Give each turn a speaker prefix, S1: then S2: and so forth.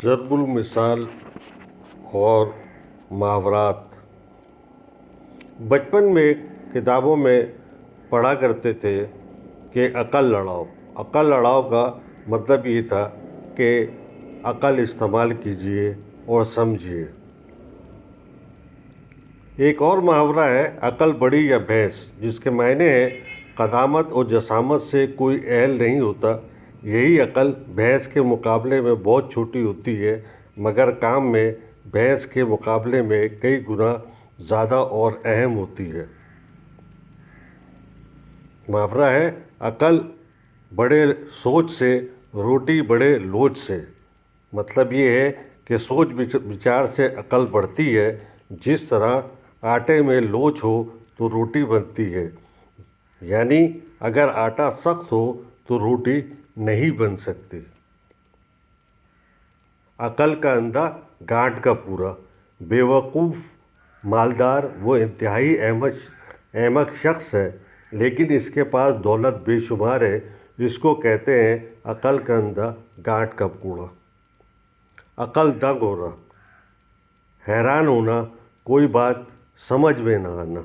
S1: ضرب المثال اور محاورات۔ بچپن میں کتابوں میں پڑھا کرتے تھے کہ عقل لڑاؤ۔ عقل لڑاؤ کا مطلب یہ تھا کہ عقل استعمال کیجیے اور سمجھیے۔ ایک اور محاورہ ہے عقل بڑی یا بھینس، جس کے معنی ہے قدامت اور جسامت سے کوئی اہل نہیں ہوتا۔ یہی عقل بھینس کے مقابلے میں بہت چھوٹی ہوتی ہے، مگر کام میں بھینس کے مقابلے میں کئی گنا زیادہ اور اہم ہوتی ہے۔ محاورہ ہے عقل بڑے سوچ سے، روٹی بڑے لوچ سے۔ مطلب یہ ہے کہ سوچ بچار سے عقل بڑھتی ہے۔ جس طرح آٹے میں لوچ ہو تو روٹی بنتی ہے، یعنی اگر آٹا سخت ہو تو روٹی نہیں بن سکتی۔ عقل کا اندھا گانٹھ کا پورا۔ بے وقوف مالدار وہ انتہائی احمق شخص ہے، لیکن اس کے پاس دولت بے شمار ہے۔ اس کو کہتے ہیں عقل کا اندھا گانٹھ کا پورا۔ عقل دنگ ہونا، حیران ہونا، کوئی بات سمجھ میں نہ آنا۔